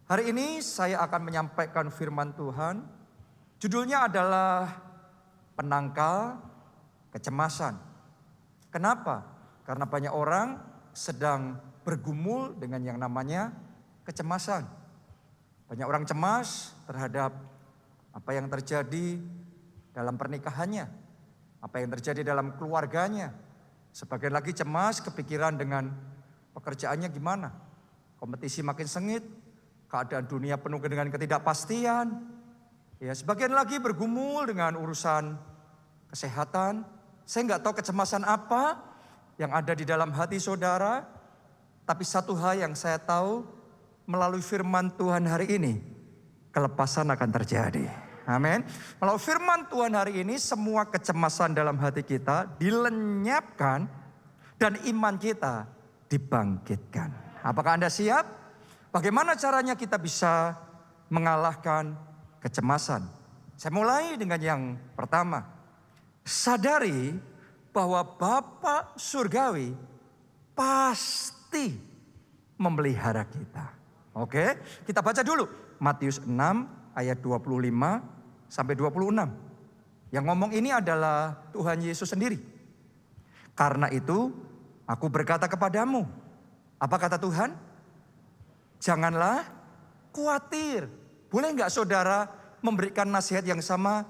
Hari ini saya akan menyampaikan firman Tuhan. Judulnya adalah penangkal kecemasan. Kenapa? Karena banyak orang sedang bergumul dengan yang namanya kecemasan. Banyak orang cemas terhadap apa yang terjadi dalam pernikahannya, apa yang terjadi dalam keluarganya. Sebagian lagi cemas kepikiran dengan pekerjaannya gimana. Kompetisi makin sengit, keadaan dunia penuh dengan ketidakpastian. Ya, sebagian lagi bergumul dengan urusan kesehatan. Saya nggak tahu kecemasan apa yang ada di dalam hati saudara. Tapi satu hal yang saya tahu melalui firman Tuhan hari ini, kelepasan akan terjadi. Amin. Melalui firman Tuhan hari ini, semua kecemasan dalam hati kita dilenyapkan dan iman kita dibangkitkan. Apakah Anda siap? Bagaimana caranya kita bisa mengalahkan kecemasan? Saya mulai dengan yang pertama. Sadari bahwa Bapa Surgawi pasti memelihara kita. Oke, kita baca dulu. Matius 6 ayat 25 sampai 26. Yang ngomong ini adalah Tuhan Yesus sendiri. Karena itu aku berkata kepadamu. Apa kata Tuhan? Janganlah khawatir. Boleh nggak saudara memberikan nasihat yang sama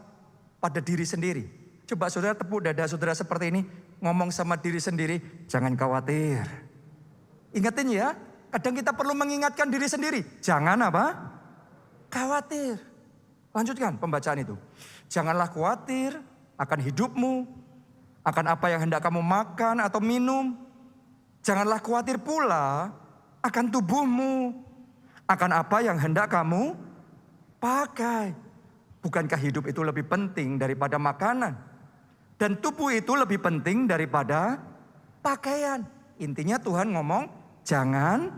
pada diri sendiri? Coba saudara tepuk dada saudara seperti ini. Ngomong sama diri sendiri, jangan khawatir. Ingatin ya, kadang kita perlu mengingatkan diri sendiri. Jangan apa? Khawatir. Lanjutkan pembacaan itu. Janganlah khawatir akan hidupmu, akan apa yang hendak kamu makan atau minum. Janganlah khawatir pula akan tubuhmu, akan apa yang hendak kamu pakai. Bukankah hidup itu lebih penting daripada makanan? Dan tubuh itu lebih penting daripada pakaian. Intinya Tuhan ngomong, jangan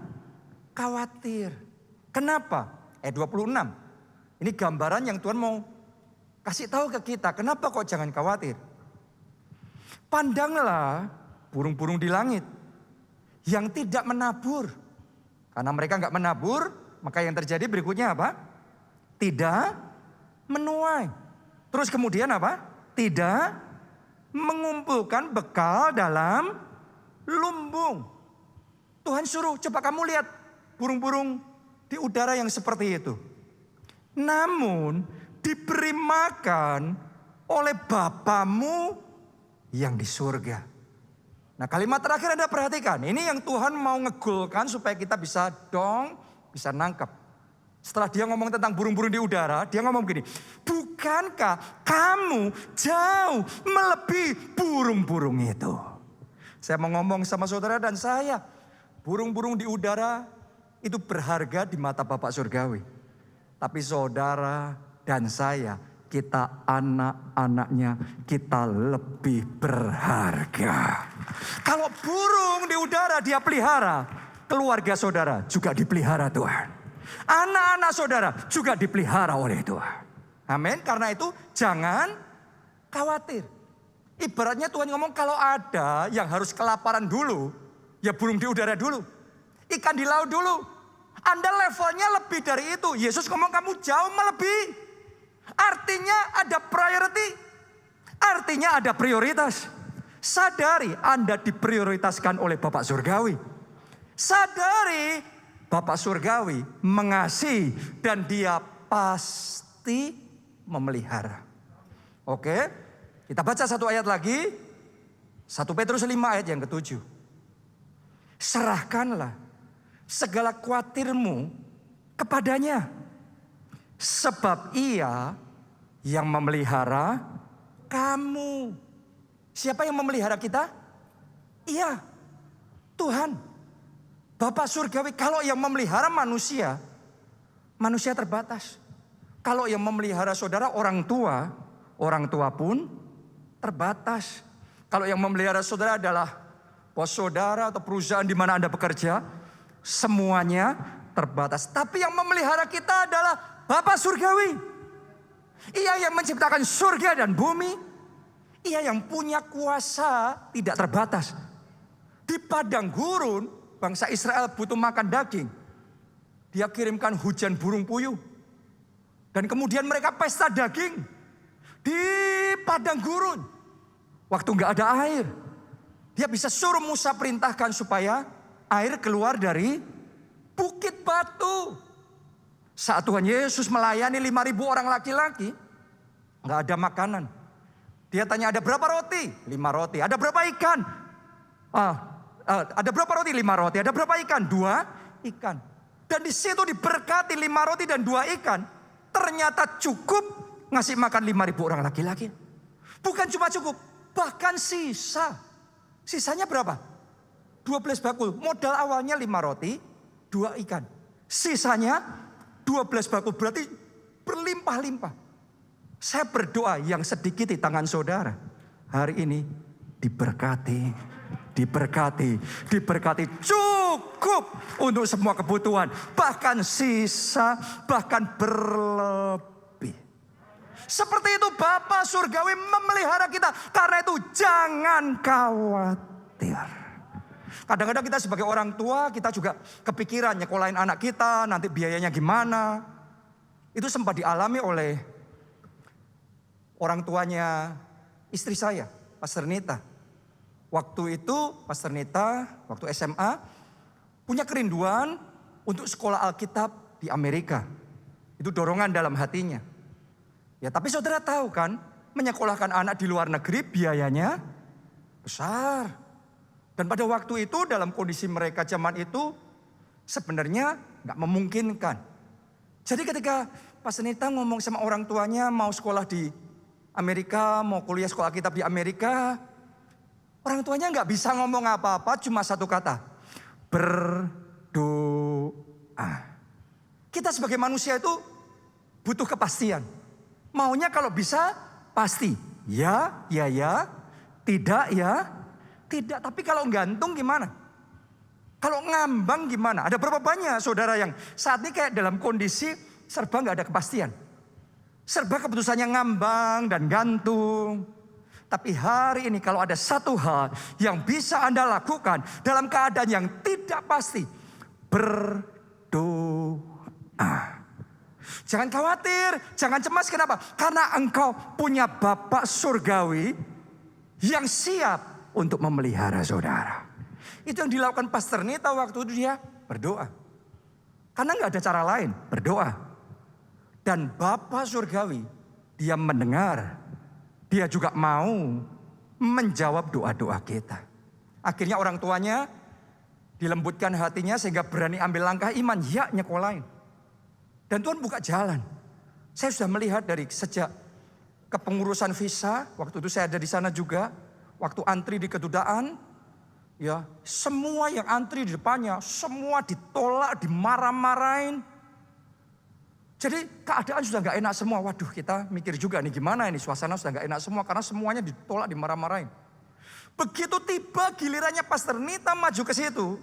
khawatir. Kenapa? 26. Ini gambaran yang Tuhan mau kasih tahu ke kita. Kenapa kok jangan khawatir? Pandanglah burung-burung di langit yang tidak menabur. Karena mereka nggak menabur, maka yang terjadi berikutnya apa? Tidak menuai. Terus kemudian apa? Tidak mengumpulkan bekal dalam lumbung. Tuhan suruh, coba kamu lihat burung-burung di udara yang seperti itu. Namun diberi makan oleh Bapamu yang di surga. Nah, kalimat terakhir Anda perhatikan. Ini yang Tuhan mau ngegulkan supaya kita bisa bisa nangkep. Setelah dia ngomong tentang burung-burung di udara, dia ngomong begini. Bukankah kamu jauh melebihi burung-burung itu? Saya mau ngomong sama saudara dan saya. Burung-burung di udara itu berharga di mata Bapak Surgawi. Tapi saudara dan saya, kita anak-anaknya, kita lebih berharga. Kalau burung di udara dia pelihara, keluarga saudara juga dipelihara Tuhan. Anak-anak saudara juga dipelihara oleh Tuhan. Amin. Karena itu jangan khawatir. Ibaratnya Tuhan ngomong kalau ada yang harus kelaparan dulu, ya burung di udara dulu. Ikan di laut dulu. Anda levelnya lebih dari itu. Yesus ngomong kamu jauh melebihi. Artinya ada priority. Artinya ada prioritas. Sadari Anda diprioritaskan oleh Bapak Surgawi. Sadari Bapak Surgawi mengasihi dan dia pasti memelihara. Oke, kita baca satu ayat lagi. 1 Petrus 5 ayat yang ke-7. Serahkanlah segala khawatirmu kepadanya. Sebab ia yang memelihara kamu. Siapa yang memelihara kita? Iya, Tuhan. Bapak Surgawi. Kalau yang memelihara manusia, manusia terbatas. Kalau yang memelihara saudara orang tua pun terbatas. Kalau yang memelihara saudara adalah bos saudara atau perusahaan di mana Anda bekerja, semuanya terbatas. Tapi yang memelihara kita adalah Bapak Surgawi. Ia yang menciptakan surga dan bumi. Ia yang punya kuasa tidak terbatas. Di padang gurun, bangsa Israel butuh makan daging. Dia kirimkan hujan burung puyuh. Dan kemudian mereka pesta daging di padang gurun. Waktu nggak ada air. Dia bisa suruh Musa perintahkan supaya air keluar dari bukit batu. Saat Tuhan Yesus melayani 5.000 orang laki-laki, nggak ada makanan. Dia tanya, ada berapa roti? 5 roti. Ada berapa ikan? Ada berapa roti? 5 roti. Ada berapa ikan? 2 ikan. Dan di situ diberkati 5 roti dan 2 ikan. Ternyata cukup ngasih makan 5.000 orang laki-laki. Bukan cuma cukup, bahkan sisa. Sisanya berapa? 12 bakul. Modal awalnya 5 roti, 2 ikan. Sisanya 12 bakul, berarti berlimpah-limpah. Saya berdoa yang sedikit di tangan saudara hari ini diberkati, diberkati cukup untuk semua kebutuhan, bahkan sisa, bahkan berlebih. Seperti itu Bapa Surgawi memelihara kita, karena itu jangan khawatir. Kadang-kadang kita sebagai orang tua, kita juga kepikiran nyekolahin anak kita, nanti biayanya gimana. Itu sempat dialami oleh orang tuanya istri saya, Pastor Nita. Waktu itu Pastor Nita, waktu SMA, punya kerinduan untuk sekolah Alkitab di Amerika. Itu dorongan dalam hatinya. Ya tapi saudara tahu kan, menyekolahkan anak di luar negeri biayanya besar. Dan pada waktu itu dalam kondisi mereka zaman itu sebenarnya gak memungkinkan. Jadi ketika Pastor Nita ngomong sama orang tuanya mau sekolah di Amerika, mau kuliah sekolah Alkitab di Amerika, orang tuanya nggak bisa ngomong apa-apa, cuma satu kata, berdoa. Kita sebagai manusia itu butuh kepastian. Maunya kalau bisa pasti, ya, tidak, ya, tidak. Tapi kalau gantung gimana? Kalau ngambang gimana? Ada berapa banyak saudara yang saat ini kayak dalam kondisi serba nggak ada kepastian. Serba keputusannya ngambang dan gantung. Tapi hari ini kalau ada satu hal yang bisa Anda lakukan dalam keadaan yang tidak pasti. Berdoa. Jangan khawatir, jangan cemas. Kenapa? Karena engkau punya Bapa Surgawi yang siap untuk memelihara saudara. Itu yang dilakukan Pastor Nita waktu itu, dia berdoa. Karena gak ada cara lain, berdoa. Dan Bapa Surgawi, dia mendengar, dia juga mau menjawab doa-doa kita. Akhirnya orang tuanya dilembutkan hatinya sehingga berani ambil langkah iman, ya nyekolahin. Dan Tuhan buka jalan. Saya sudah melihat dari sejak kepengurusan visa, waktu itu saya ada di sana juga, waktu antri di kedutaan, ya semua yang antri di depannya, semua ditolak, dimarah-marahin. Jadi keadaan sudah gak enak semua. Waduh, kita mikir juga nih gimana ini, suasana sudah gak enak semua karena semuanya ditolak, dimarah-marahin. Begitu tiba gilirannya Pastor Nita maju ke situ.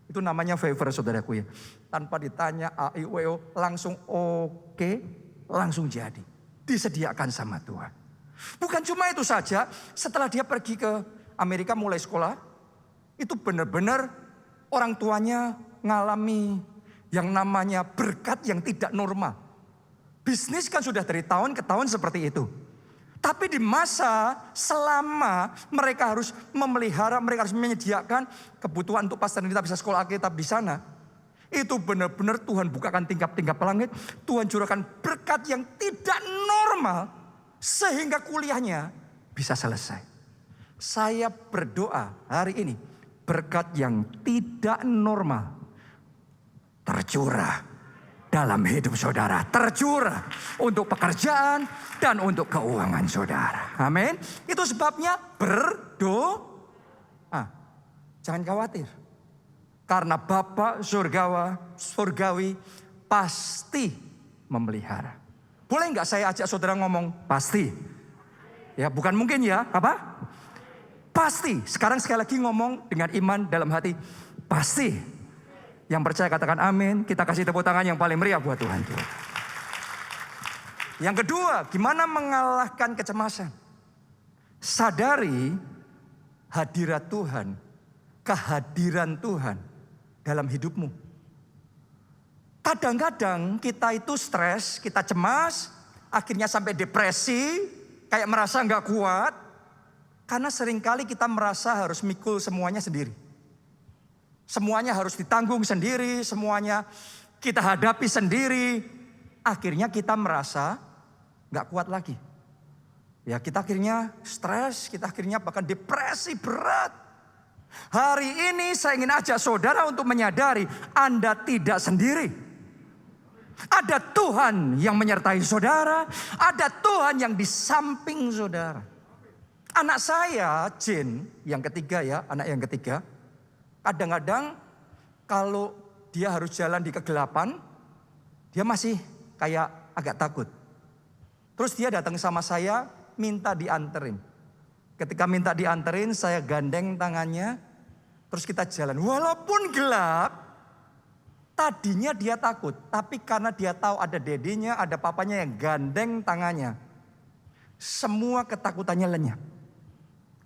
Itu namanya favor saudaraku ya. Tanpa ditanya A, I, W, O, langsung oke, langsung jadi. Disediakan sama Tuhan. Bukan cuma itu saja, setelah dia pergi ke Amerika mulai sekolah, itu benar-benar orang tuanya ngalami yang namanya berkat yang tidak normal. Bisnis kan sudah dari tahun ke tahun seperti itu. Tapi di masa selama mereka harus memelihara, mereka harus menyediakan kebutuhan untuk Pastor Nita bisa sekolah Alkitab di sana. Itu benar-benar Tuhan bukakan tingkap-tingkap langit. Tuhan curahkan berkat yang tidak normal. Sehingga kuliahnya bisa selesai. Saya berdoa hari ini. Berkat yang tidak normal tercurah dalam hidup saudara. Tercurah untuk pekerjaan dan untuk keuangan saudara. Amin. Itu sebabnya berdoa. Jangan khawatir. Karena Bapa Surgawi pasti memelihara. Boleh nggak saya ajak saudara ngomong pasti? Ya bukan mungkin ya. Apa? Pasti. Sekarang sekali lagi ngomong dengan iman dalam hati. Pasti. Yang percaya katakan amin. Kita kasih tepuk tangan yang paling meriah buat Tuhan. Yang kedua, gimana mengalahkan kecemasan? Sadari hadirat Tuhan, kehadiran Tuhan dalam hidupmu. Kadang-kadang kita itu stres, kita cemas, akhirnya sampai depresi, kayak merasa nggak kuat. Karena seringkali kita merasa harus mikul semuanya sendiri. Semuanya harus ditanggung sendiri, semuanya kita hadapi sendiri. Akhirnya kita merasa nggak kuat lagi. Ya kita akhirnya stres, kita akhirnya bahkan depresi berat. Hari ini saya ingin ajak saudara untuk menyadari Anda tidak sendiri. Ada Tuhan yang menyertai saudara, ada Tuhan yang di samping saudara. Anak saya, Jin, yang ketiga ya, anak yang ketiga. Kadang-kadang kalau dia harus jalan di kegelapan, dia masih kayak agak takut. Terus dia datang sama saya, minta dianterin. Ketika minta dianterin, saya gandeng tangannya, terus kita jalan. Walaupun gelap, tadinya dia takut, tapi karena dia tahu ada dedinya, ada papanya yang gandeng tangannya. Semua ketakutannya lenyap.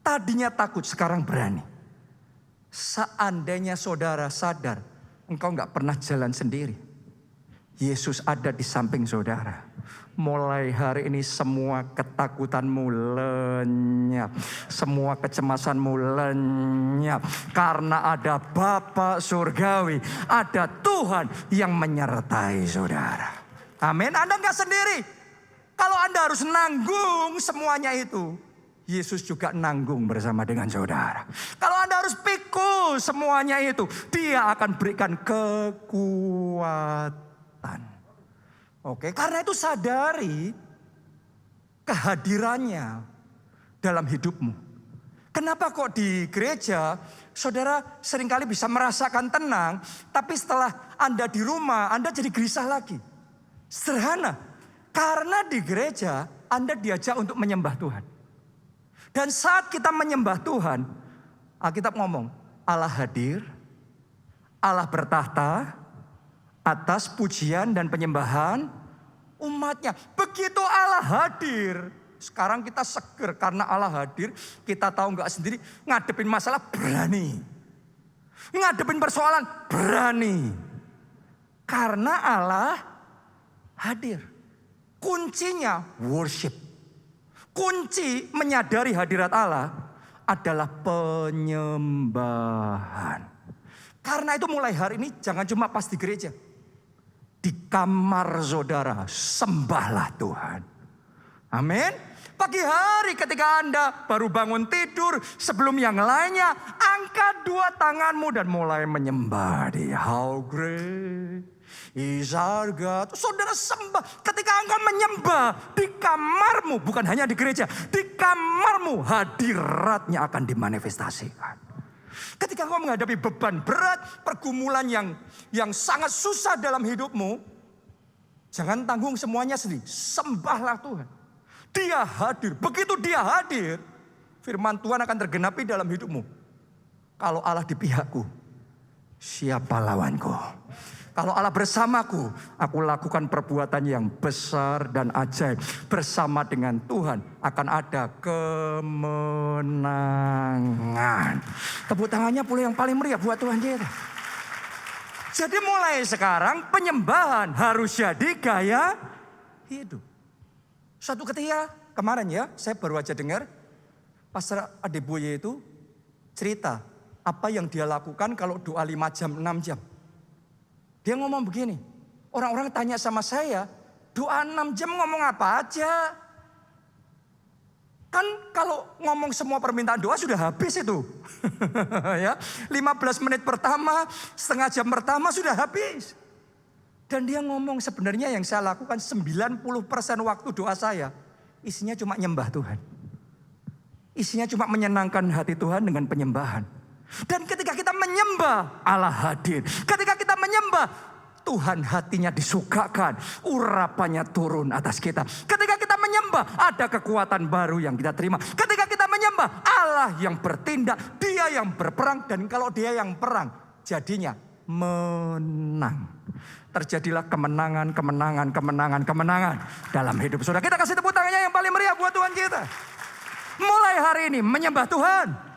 Tadinya takut, sekarang berani. Seandainya saudara sadar, engkau gak pernah jalan sendiri. Yesus ada di samping saudara. Mulai hari ini semua ketakutanmu lenyap. Semua kecemasanmu lenyap. Karena ada Bapa surgawi. Ada Tuhan yang menyertai saudara. Amin. Anda gak sendiri. Kalau Anda harus nanggung semuanya itu, Yesus juga nanggung bersama dengan saudara. Kalau Anda harus pikul semuanya itu, Dia akan berikan kekuatan. Oke, karena itu sadari kehadirannya dalam hidupmu. Kenapa kok di gereja saudara seringkali bisa merasakan tenang, tapi setelah Anda di rumah Anda jadi gelisah lagi? Sederhana, karena di gereja Anda diajak untuk menyembah Tuhan. Dan saat kita menyembah Tuhan, Alkitab ngomong, Allah hadir, Allah bertahta atas pujian dan penyembahan umatnya. Begitu Allah hadir, sekarang kita seger karena Allah hadir. Kita tahu gak sendiri, ngadepin masalah berani. Ngadepin persoalan berani. Karena Allah hadir. Kuncinya worship. Kunci menyadari hadirat Allah adalah penyembahan. Karena itu mulai hari ini jangan cuma pas di gereja. Di kamar saudara, sembahlah Tuhan. Amin. Pagi hari ketika Anda baru bangun tidur, sebelum yang lainnya, angkat dua tanganmu dan mulai menyembah Dia. How great is our God. Saudara sembah. Ketika engkau menyembah di kamarmu, bukan hanya di gereja, di kamarmu hadiratnya akan dimanifestasikan. Ketika kau menghadapi beban berat, pergumulan yang sangat susah dalam hidupmu, jangan tanggung semuanya sendiri. Sembahlah Tuhan. Dia hadir. Begitu Dia hadir, firman Tuhan akan tergenapi dalam hidupmu. Kalau Allah di pihakku, siapa lawanku? Kalau Allah bersamaku, aku lakukan perbuatan yang besar dan ajaib. Bersama dengan Tuhan akan ada kemenangan. Tepuk tangannya pula yang paling meriah buat Tuhan kita. Jadi mulai sekarang penyembahan harus jadi gaya hidup. Suatu ketika kemarin ya, saya baru aja dengar Pastor Adeboye itu cerita apa yang dia lakukan kalau doa 5 jam, 6 jam. Dia ngomong begini, orang-orang tanya sama saya, doa 6 jam ngomong apa aja? Kan kalau ngomong semua permintaan doa sudah habis itu. Ya, 15 menit pertama, setengah jam pertama sudah habis. Dan dia ngomong sebenarnya yang saya lakukan 90% waktu doa saya, isinya cuma nyembah Tuhan. Isinya cuma menyenangkan hati Tuhan dengan penyembahan. Dan ketika kita menyembah, Allah hadir. Ketika kita menyembah, Tuhan hatinya disukakan. Urapannya turun atas kita. Ketika kita menyembah, ada kekuatan baru yang kita terima. Ketika kita menyembah, Allah yang bertindak. Dia yang berperang. Dan kalau Dia yang perang, jadinya menang. Terjadilah kemenangan, kemenangan, kemenangan, kemenangan dalam hidup saudara. Kita kasih tepuk tangannya yang paling meriah buat Tuhan kita. Mulai hari ini menyembah Tuhan.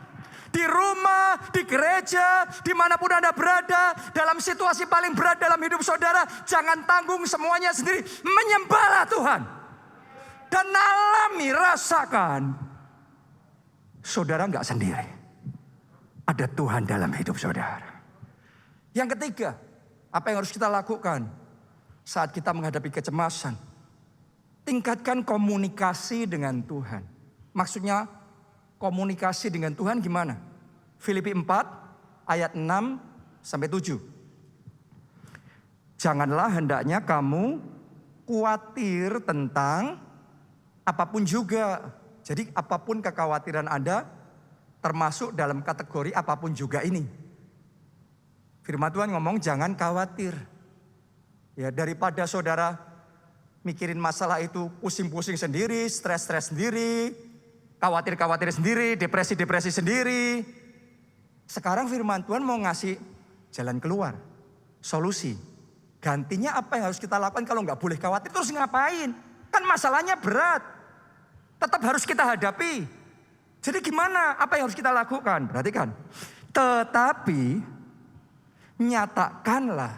di rumah, di gereja, dimanapun Anda berada, dalam situasi paling berat dalam hidup saudara, jangan tanggung semuanya sendiri, menyembahlah Tuhan. Dan alami, rasakan, saudara nggak sendiri. Ada Tuhan dalam hidup saudara. Yang ketiga, apa yang harus kita lakukan saat kita menghadapi kecemasan? Tingkatkan komunikasi dengan Tuhan. Maksudnya komunikasi dengan Tuhan gimana? Filipi 4 ayat 6 sampai 7. Janganlah hendaknya kamu khawatir tentang apapun juga. Jadi apapun kekhawatiran Anda termasuk dalam kategori apapun juga ini. Firman Tuhan ngomong jangan khawatir. Ya, daripada saudara mikirin masalah itu pusing-pusing sendiri, stres-stres sendiri, khawatir-khawatir sendiri, depresi-depresi sendiri. Sekarang firman Tuhan mau ngasih jalan keluar, solusi. Gantinya apa yang harus kita lakukan kalau nggak boleh khawatir terus ngapain? Kan masalahnya berat. Tetap harus kita hadapi. Jadi gimana? Apa yang harus kita lakukan? Perhatikan. Tetapi nyatakanlah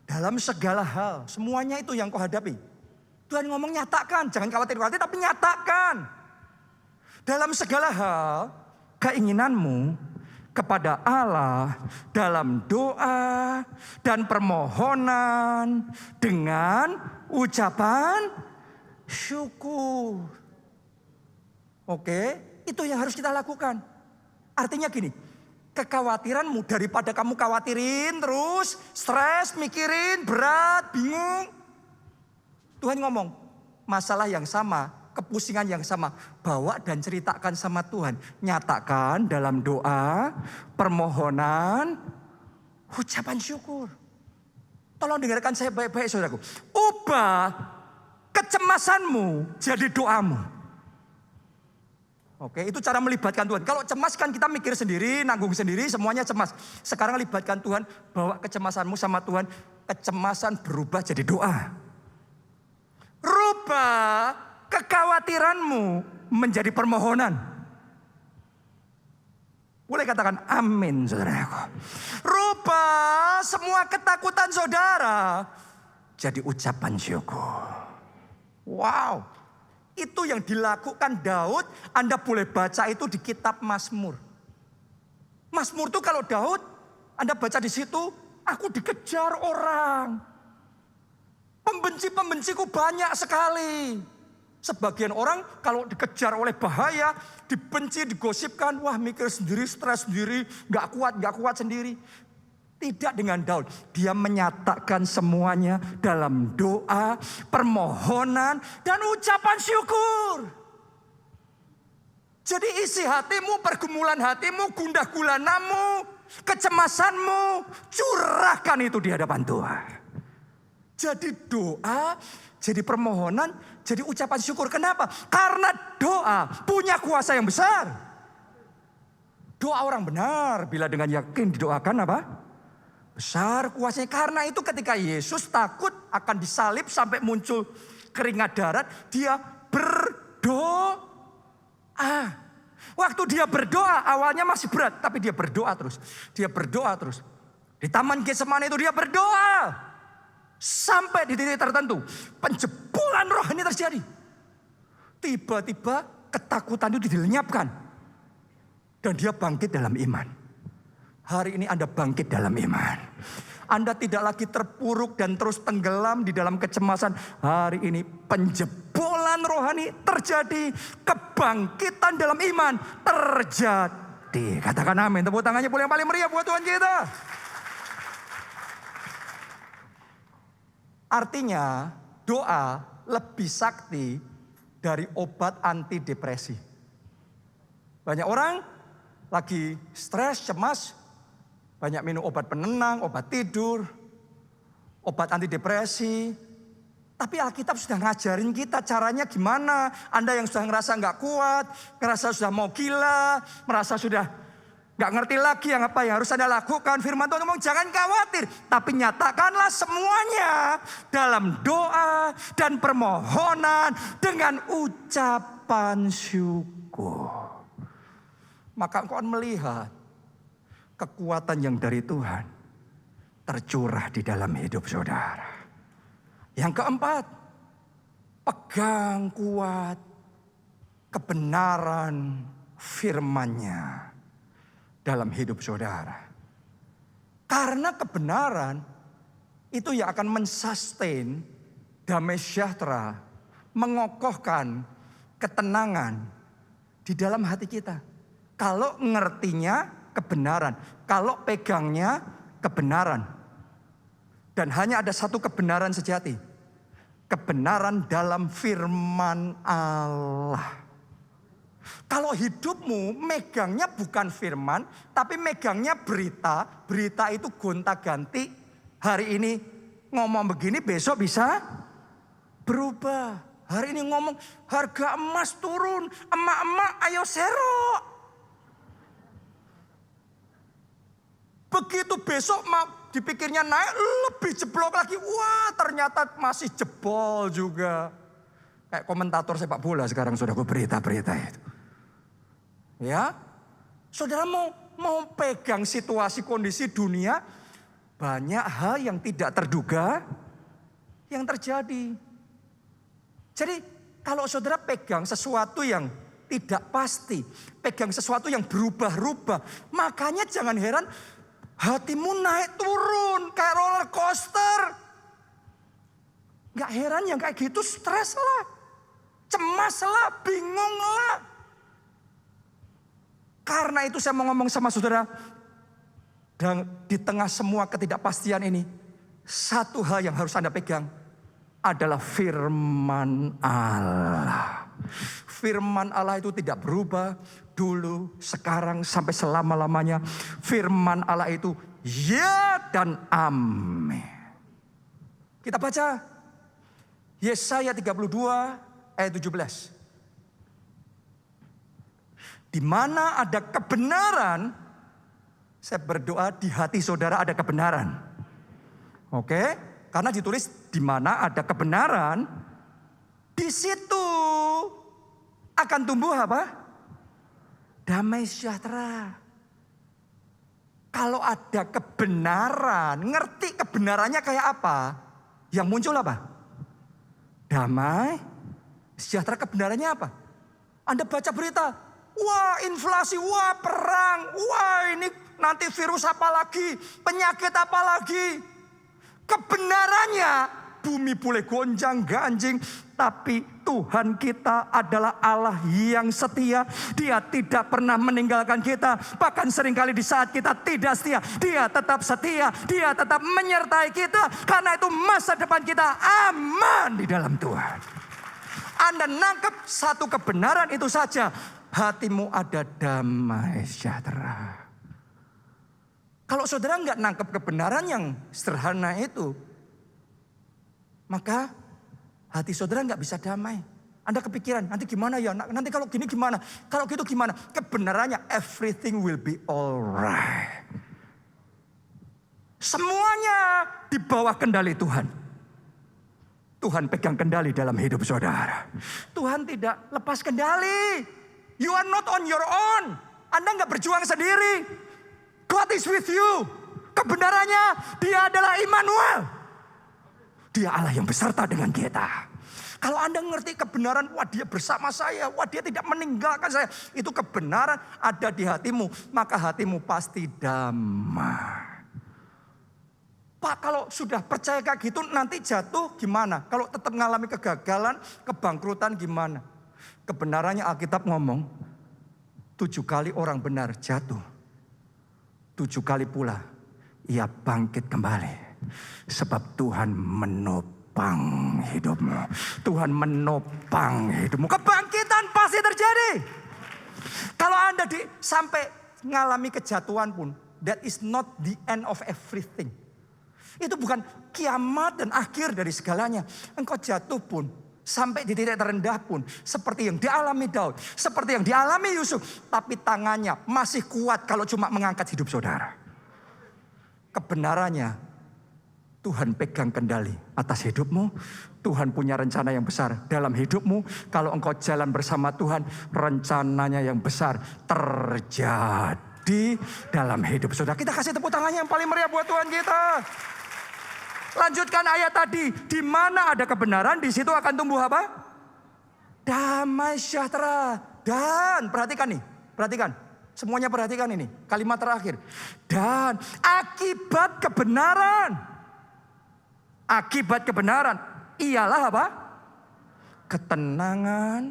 dalam segala hal. Semuanya itu yang kau hadapi. Tuhan ngomong nyatakan. Jangan khawatir-khawatir tapi nyatakan. Dalam segala hal keinginanmu kepada Allah dalam doa dan permohonan dengan ucapan syukur. Oke, itu yang harus kita lakukan. Artinya gini, kekhawatiranmu daripada kamu khawatirin terus, stres, mikirin, berat, bingung. Tuhan ngomong, masalah yang sama, kepusingan yang sama, bawa dan ceritakan sama Tuhan. Nyatakan dalam doa, permohonan, ucapan syukur. Tolong dengarkan saya baik-baik saudaraku. Ubah kecemasanmu jadi doamu. Oke, itu cara melibatkan Tuhan. Kalau cemas kan kita mikir sendiri, nanggung sendiri, semuanya cemas. Sekarang libatkan Tuhan, bawa kecemasanmu sama Tuhan. Kecemasan berubah jadi doa. Rubah kekhawatiranmu menjadi permohonan. Boleh katakan amin saudaraku. Rubah semua ketakutan saudara jadi ucapan syukur. Wow. Itu yang dilakukan Daud, Anda boleh baca itu di kitab Mazmur. Mazmur itu kalau Daud, Anda baca di situ, aku dikejar orang. Pembenci-pembenciku banyak sekali. Sebagian orang kalau dikejar oleh bahaya, dibenci, digosipkan, wah mikir sendiri, stres sendiri, gak kuat sendiri. Tidak dengan Daud, dia menyatakan semuanya dalam doa, permohonan, dan ucapan syukur. Jadi isi hatimu, pergumulan hatimu, gundah gulanamu, kecemasanmu, curahkan itu di hadapan Tuhan. Jadi doa, jadi permohonan, jadi ucapan syukur. Kenapa? Karena doa punya kuasa yang besar. Doa orang benar bila dengan yakin didoakan apa? Besar kuasanya. Karena itu ketika Yesus takut akan disalib sampai muncul keringat darah, dia berdoa. Waktu dia berdoa awalnya masih berat, tapi dia berdoa terus. Dia berdoa terus. Di Taman Getsemani itu dia berdoa. Sampai di titik tertentu penjebolan rohani terjadi. Tiba-tiba ketakutan itu dilenyapkan. Dan dia bangkit dalam iman. Hari ini Anda bangkit dalam iman. Anda tidak lagi terpuruk dan terus tenggelam di dalam kecemasan. Hari ini penjebolan rohani terjadi. Kebangkitan dalam iman terjadi. Katakan amin. Tepuk tangannya boleh yang paling meriah buat Tuhan kita. Artinya doa lebih sakti dari obat antidepresi. Banyak orang lagi stres, cemas. Banyak minum obat penenang, obat tidur, obat antidepresi. Tapi Alkitab sudah ngajarin kita caranya gimana. Anda yang sudah ngerasa nggak kuat, ngerasa sudah mau gila, merasa sudah nggak ngerti lagi yang apa yang harus Anda lakukan. Firman Tuhan ngomong jangan khawatir, tapi nyatakanlah semuanya dalam doa dan permohonan dengan ucapan syukur. maka engkau akan melihat kekuatan yang dari Tuhan tercurah di dalam hidup saudara. Yang keempat, pegang kuat kebenaran firman-Nya dalam hidup saudara. Karena kebenaran itu yang akan mensustain damai sejahtera, mengokohkan ketenangan di dalam hati kita. Kalau ngertinya kebenaran, kalau pegangnya kebenaran. Dan hanya ada satu kebenaran sejati. Kebenaran dalam firman Allah. Kalau hidupmu megangnya bukan firman, tapi megangnya berita. Berita itu gonta-ganti. Hari ini ngomong begini, besok bisa berubah. Hari ini ngomong harga emas turun. Emak-emak ayo serok. Begitu besok dipikirnya naik, lebih jeblok lagi. Wah, ternyata masih jebol juga. Kayak komentator sepak bola sekarang sudah berita-berita itu. Ya, saudara mau pegang situasi kondisi dunia, banyak hal yang tidak terduga yang terjadi. Jadi kalau saudara pegang sesuatu yang tidak pasti, pegang sesuatu yang berubah-ubah, makanya jangan heran hatimu naik turun kayak roller coaster. Gak heran yang kayak gitu stres lah, cemas lah, bingung lah. Karena itu saya mau ngomong sama saudara, dan di tengah semua ketidakpastian ini, satu hal yang harus Anda pegang adalah firman Allah. Firman Allah itu tidak berubah dulu, sekarang, sampai selama-lamanya. Firman Allah itu ya dan amin. Kita baca Yesaya 32 ayat 17. Di mana ada kebenaran, saya berdoa di hati saudara ada kebenaran. Oke? Karena ditulis di mana ada kebenaran, di situ akan tumbuh apa? Damai sejahtera. Kalau ada kebenaran, ngerti kebenarannya kayak apa? Yang muncul apa? Damai sejahtera. Kebenarannya apa? Anda baca berita, wah inflasi, wah perang, wah ini nanti virus apa lagi, penyakit apa lagi. Kebenarannya bumi boleh gonjang ganjing, tapi Tuhan kita adalah Allah yang setia. Dia tidak pernah meninggalkan kita. Bahkan seringkali di saat kita tidak setia, Dia tetap setia. Dia tetap menyertai kita. Karena itu masa depan kita aman di dalam Tuhan. Anda nangkep satu kebenaran itu saja, hatimu ada damai sejahtera. Kalau saudara nggak nangkep kebenaran yang sederhana itu, maka hati saudara nggak bisa damai. Anda kepikiran, nanti gimana ya? Nanti kalau gini gimana? Kalau gitu gimana? Kebenarannya, everything will be alright. Semuanya di bawah kendali Tuhan. Tuhan pegang kendali dalam hidup saudara. Tuhan tidak lepas kendali. You are not on your own. Anda nggak berjuang sendiri. God is with you. Kebenarannya, Dia adalah Immanuel. Dia Allah yang beserta dengan kita. Kalau Anda ngerti kebenaran, wah Dia bersama saya, wah Dia tidak meninggalkan saya. Itu kebenaran ada di hatimu, maka hatimu pasti damai. Pak, kalau sudah percaya kayak gitu nanti jatuh gimana? Kalau tetap mengalami kegagalan, kebangkrutan gimana? Kebenarannya Alkitab ngomong, 7 kali orang benar jatuh. 7 kali pula ia bangkit kembali. Sebab Tuhan menopang hidupmu. Tuhan menopang hidupmu. Kebangkitan pasti terjadi. Kalau Anda sampai mengalami kejatuhan pun, that is not the end of everything. Itu bukan kiamat dan akhir dari segalanya. Engkau jatuh pun, sampai di titik terendah pun, seperti yang dialami Daud, seperti yang dialami Yusuf, tapi tangannya masih kuat kalau cuma mengangkat hidup saudara. Kebenarannya, Tuhan pegang kendali atas hidupmu. Tuhan punya rencana yang besar dalam hidupmu. Kalau engkau jalan bersama Tuhan, rencananya yang besar terjadi dalam hidup saudara. Kita kasih tepuk tangannya yang paling meriah buat Tuhan kita. Lanjutkan ayat tadi. Di mana ada kebenaran, di situ akan tumbuh apa? Damai sejahtera. Dan perhatikan nih, perhatikan. Semuanya perhatikan ini, kalimat terakhir. Dan akibat kebenaran ialah apa? Ketenangan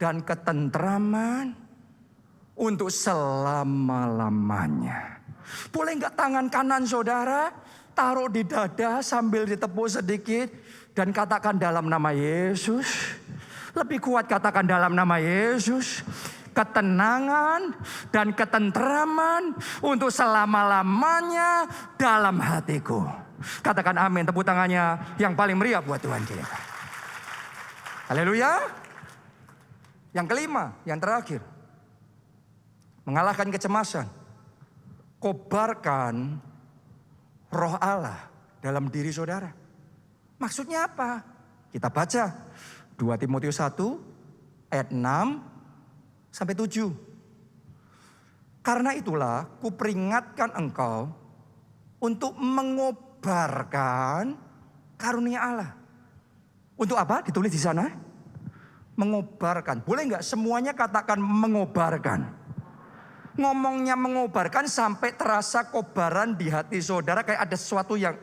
dan ketentraman untuk selama-lamanya. Boleh nggak tangan kanan saudara taruh di dada sambil ditepuk sedikit dan katakan dalam nama Yesus. Lebih kuat katakan dalam nama Yesus. Ketenangan dan ketentraman untuk selama-lamanya dalam hatiku. Katakan amin, tepuk tangannya yang paling meriah buat Tuhan kita. Haleluya. Yang kelima, yang terakhir. Mengalahkan kecemasan. Kobarkan Roh Allah dalam diri saudara. Maksudnya apa? Kita baca 2 Timotius 1 ayat 6 sampai 7. Karena itulah kuperingatkan engkau untuk mengobarkan karunia Allah. Untuk apa? Ditulis di sana. Mengobarkan. Boleh nggak semuanya katakan mengobarkan? Ngomongnya mengobarkan sampai terasa kobaran di hati saudara. Kayak ada sesuatu yang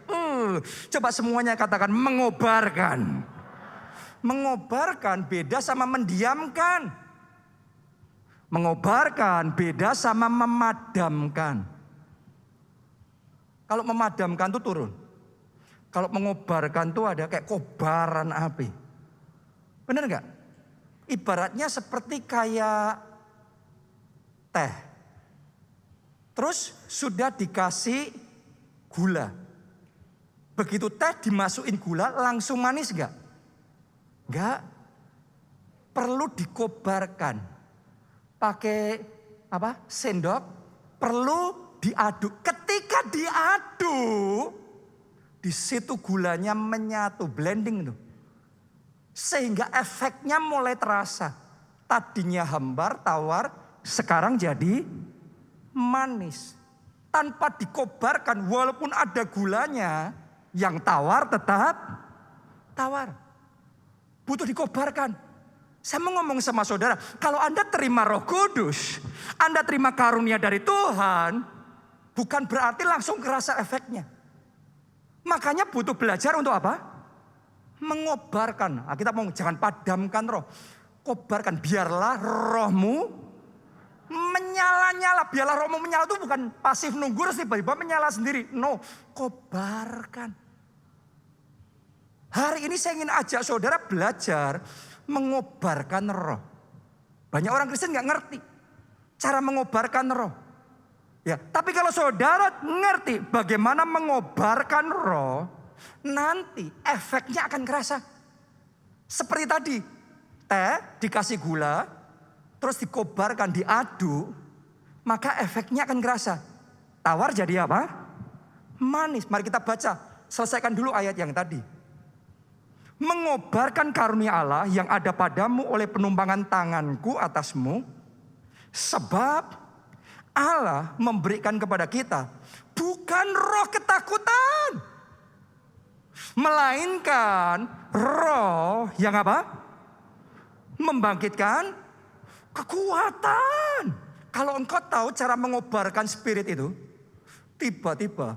coba semuanya katakan mengobarkan. Mengobarkan beda sama mendiamkan. Mengobarkan beda sama memadamkan. Kalau memadamkan itu turun. Kalau mengobarkan itu ada kayak kobaran api. Benar nggak? Ibaratnya seperti kayak teh. Terus sudah dikasih gula. Begitu teh dimasukin gula langsung manis nggak? Nggak. Perlu dikobarkan. Pakai apa? Sendok. Perlu diaduk. Ketika diaduk, di situ gulanya menyatu, blending tuh. Sehingga efeknya mulai terasa. Tadinya hambar, tawar, sekarang jadi manis. Tanpa dikobarkan, walaupun ada gulanya, yang tawar tetap tawar. Butuh dikobarkan. Saya mau ngomong sama saudara, kalau Anda terima Roh Kudus, Anda terima karunia dari Tuhan, bukan berarti langsung kerasa efeknya. Makanya butuh belajar untuk apa? Mengobarkan. Nah, kita mau jangan padamkan roh. Kobarkan, biarlah rohmu menyala-nyala. Biarlah rohmu menyala itu bukan pasif nunggu terus tiba-tiba menyala sendiri. No, kobarkan. Hari ini saya ingin ajak saudara belajar mengobarkan roh. Banyak orang Kristen gak ngerti cara mengobarkan roh. Ya, tapi kalau saudara ngerti bagaimana mengobarkan roh, nanti efeknya akan kerasa. Seperti tadi, teh dikasih gula, terus dikobarkan, diaduk, maka efeknya akan kerasa. Tawar jadi apa? Manis. Mari kita baca, selesaikan dulu ayat yang tadi. Mengobarkan karunia Allah yang ada padamu oleh penumpangan tanganku atasmu. Sebab Allah memberikan kepada kita bukan roh ketakutan. Melainkan roh yang apa? Membangkitkan kekuatan. Kalau engkau tahu cara mengobarkan spirit itu, tiba-tiba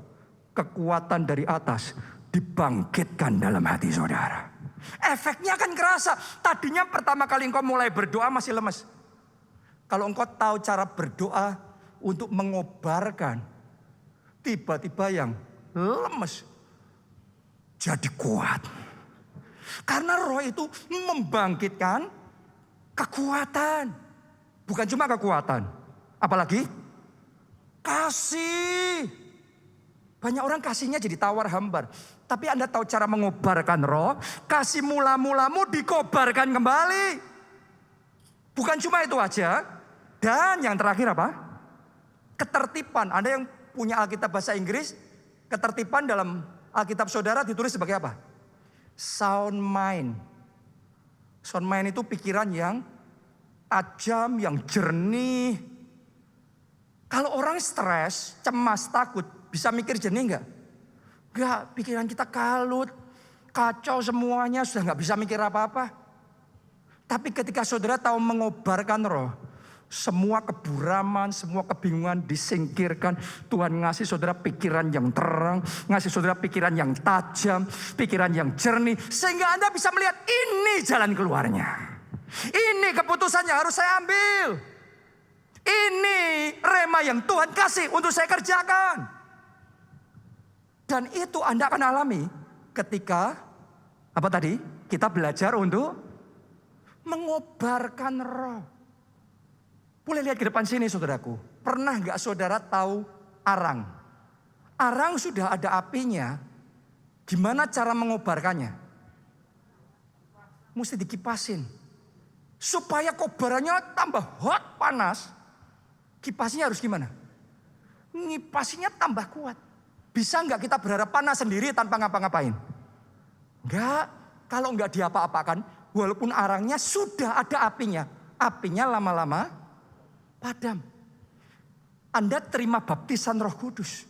kekuatan dari atas dibangkitkan dalam hati saudara. Efeknya akan kerasa. Tadinya pertama kali engkau mulai berdoa masih lemes. Kalau engkau tahu cara berdoa untuk mengobarkan, tiba-tiba yang lemes jadi kuat. Karena roh itu membangkitkan kekuatan. Bukan cuma kekuatan. Apalagi kasih. Banyak orang kasihnya jadi tawar hambar. Tapi Anda tahu cara mengobarkan roh, kasih mula-mulamu dikobarkan kembali. Bukan cuma itu aja. Dan yang terakhir apa? Ketertiban. Anda yang punya Alkitab bahasa Inggris, ketertiban dalam Alkitab saudara ditulis sebagai apa? Sound mind. Sound mind itu pikiran yang tajam, yang jernih. Kalau orang stres, cemas, takut, bisa mikir jernih enggak? Enggak, pikiran kita kalut, kacau semuanya, sudah enggak bisa mikir apa-apa. Tapi ketika saudara tahu mengobarkan roh, semua keburaman, semua kebingungan disingkirkan. Tuhan ngasih saudara pikiran yang terang, ngasih saudara pikiran yang tajam, pikiran yang jernih. Sehingga Anda bisa melihat ini jalan keluarnya. Ini keputusan yang harus saya ambil. Ini rema yang Tuhan kasih untuk saya kerjakan. Dan itu Anda akan alami ketika, apa tadi? Kita belajar untuk mengobarkan roh. Boleh lihat ke depan sini saudaraku. Pernah gak saudara tahu arang? Arang sudah ada apinya. Gimana cara mengobarkannya? Mesti dikipasin. Supaya kobarannya tambah hot, panas. Kipasnya harus gimana? Ngipasinya tambah kuat. Bisa gak kita berharap panas sendiri tanpa ngapa-ngapain? Enggak. Kalau enggak diapa-apakan, walaupun arangnya sudah ada apinya. Apinya lama-lama padam. Anda terima baptisan Roh Kudus.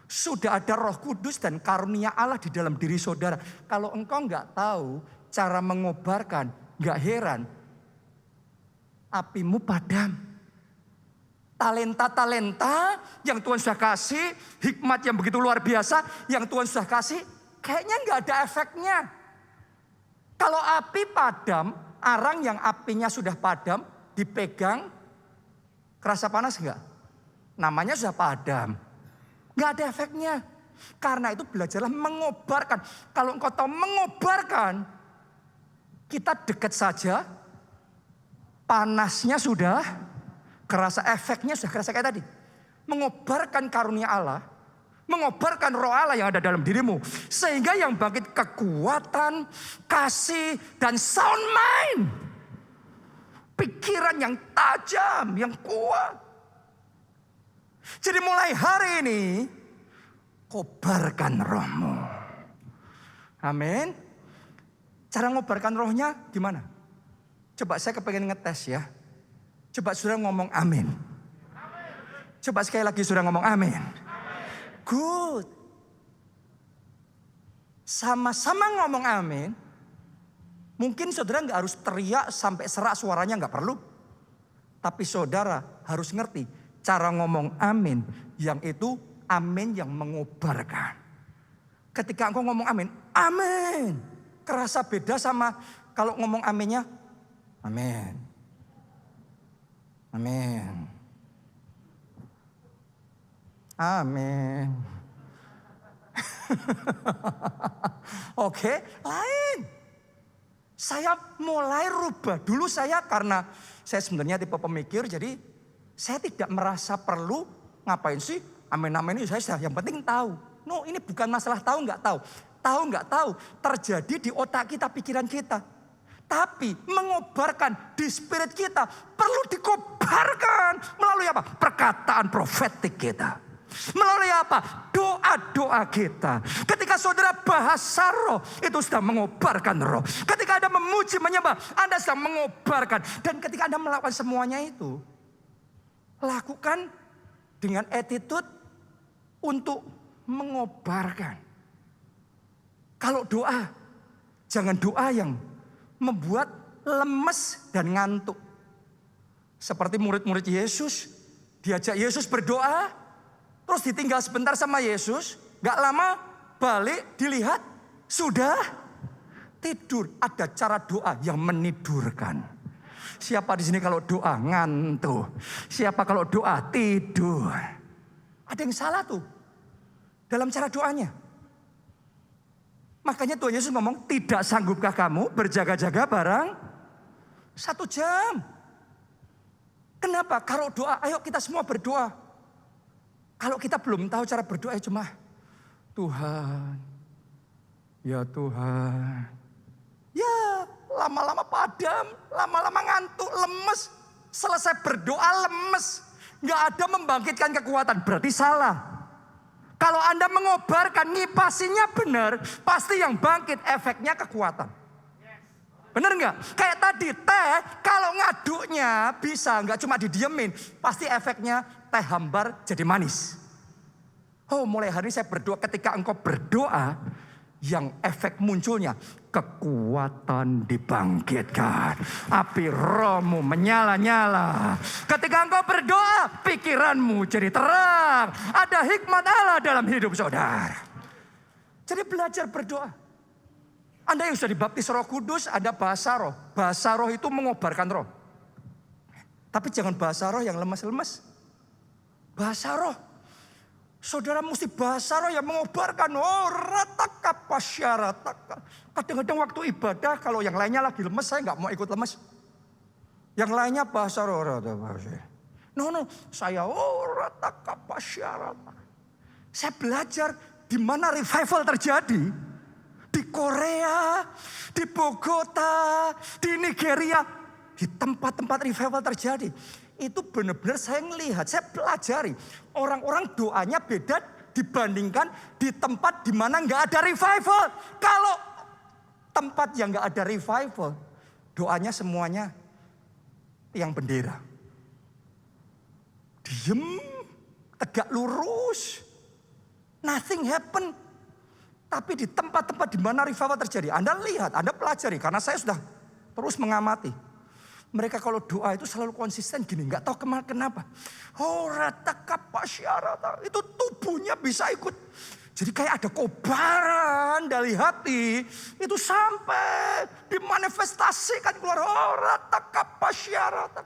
Sudah ada Roh Kudus dan karunia Allah di dalam diri saudara. Kalau engkau enggak tahu cara mengobarkan, enggak heran apimu padam. Talenta-talenta yang Tuhan sudah kasih, hikmat yang begitu luar biasa yang Tuhan sudah kasih, kayaknya enggak ada efeknya. Kalau api padam, arang yang apinya sudah padam, dipegang, kerasa panas enggak? Namanya sudah padam. Enggak ada efeknya. Karena itu belajarlah mengobarkan. Kalau engkau tahu mengobarkan, kita dekat saja, panasnya sudah kerasa, efeknya sudah kerasa kayak tadi. Mengobarkan karunia Allah, mengobarkan roh Allah yang ada dalam dirimu. Sehingga yang bangkit kekuatan, kasih, dan sound mind. Pikiran yang tajam, yang kuat. Jadi mulai hari ini, kobarkan rohmu. Amin. Cara ngobarkan rohnya gimana? Coba saya kepengen ngetes ya. Coba saudara ngomong amin. Coba sekali lagi saudara ngomong amin. Good. Sama-sama ngomong amin. Mungkin saudara gak harus teriak sampai serak suaranya, gak perlu. Tapi saudara harus ngerti cara ngomong amin. Yang itu amin yang mengobarkan. Ketika engkau ngomong amin, amin. Kerasa beda sama kalau ngomong aminnya, amin. Amin. Amin. Oke, lain. Saya mulai rubah. Dulu saya karena saya sebenarnya tipe pemikir, jadi saya tidak merasa perlu ngapain sih amin-amin ini saya yang penting tahu. No, ini bukan masalah tahu nggak tahu. Tahu nggak tahu terjadi di otak kita, pikiran kita. Tapi mengobarkan di spirit kita perlu dikobarkan melalui apa? Perkataan profetik kita. Melalui apa? Doa-doa kita. Ketika saudara bahasa roh, itu sudah mengobarkan roh. Ketika Anda memuji, menyembah, Anda sedang mengobarkan. Dan ketika Anda melakukan semuanya itu, lakukan dengan attitude untuk mengobarkan. Kalau doa, jangan doa yang membuat lemes dan ngantuk. Seperti murid-murid Yesus, diajak Yesus berdoa, terus ditinggal sebentar sama Yesus, gak lama balik dilihat sudah tidur. Ada cara doa yang menidurkan. Siapa di sini kalau doa ngantuk? Siapa kalau doa tidur? Ada yang salah tuh dalam cara doanya. Makanya Tuhan Yesus ngomong, tidak sanggupkah kamu berjaga-jaga barang 1 jam? Kenapa? Kalau doa, ayo kita semua berdoa. Kalau kita belum tahu cara berdoa, cuma Tuhan, ya Tuhan. Ya lama-lama padam, lama-lama ngantuk, lemes. Selesai berdoa lemes. Gak ada membangkitkan kekuatan, berarti salah. Kalau Anda mengobarkan, ngipasinya benar, pasti yang bangkit efeknya kekuatan. Bener nggak? Kayak tadi teh, kalau ngaduknya bisa nggak cuma didiemin, pasti efeknya teh hambar jadi manis. Oh, mulai hari ini saya berdoa, ketika engkau berdoa, yang efek munculnya kekuatan dibangkitkan. Api rohmu menyala-nyala. Ketika engkau berdoa, pikiranmu jadi terang. Ada hikmat Allah dalam hidup saudara. Jadi belajar berdoa. Anda yang sudah dibaptis Roh Kudus, ada bahasa roh. Bahasa roh itu mengobarkan roh. Tapi jangan bahasa roh yang lemas-lemas. Bahasa roh. Saudara mesti bahasa roh yang mengobarkan. Oh, rataka pasyarataka. Kadang-kadang waktu ibadah, kalau yang lainnya lagi lemes, saya nggak mau ikut lemes. Yang lainnya bahasa roh. No, saya rataka pasyarataka. Saya belajar di mana revival terjadi. Di Korea, di Bogota, di Nigeria. Di tempat-tempat revival terjadi. Itu benar-benar saya melihat, saya pelajari. Orang-orang doanya beda dibandingkan di tempat di mana nggak ada revival. Kalau tempat yang nggak ada revival, doanya semuanya tiang bendera. Diem, tegak lurus, nothing happen. Tapi di tempat-tempat di mana revival terjadi, Anda lihat, Anda pelajari, karena saya sudah terus mengamati. Mereka kalau doa itu selalu konsisten gini, nggak tahu kenapa. Oh, rataka pasyarata, itu tubuhnya bisa ikut. Jadi kayak ada kobaran dari hati, itu sampai dimanifestasikan keluar. Oh, rataka pasyarata.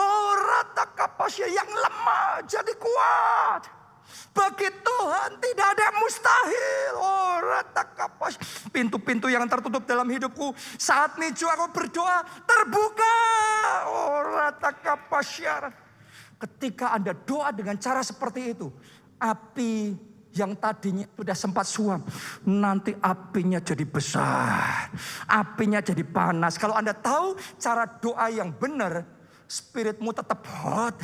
Oh, rataka pasyarata, yang lemah jadi kuat. Bagi Tuhan tidak ada yang mustahil. Oh, ratakapas. Pintu-pintu yang tertutup dalam hidupku saat nijo aku berdoa terbuka. Oh, ratakapasyara. Ketika Anda doa dengan cara seperti itu, api yang tadinya sudah sempat suam, nanti apinya jadi besar. Apinya jadi panas. Kalau Anda tahu cara doa yang benar, spiritmu tetap hot.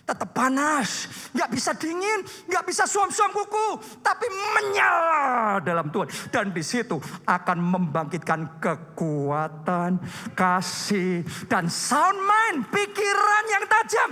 Tetap panas, gak bisa dingin, gak bisa suam-suam kuku, tapi menyala dalam Tuhan. Dan di situ akan membangkitkan kekuatan, kasih, dan sound mind, pikiran yang tajam.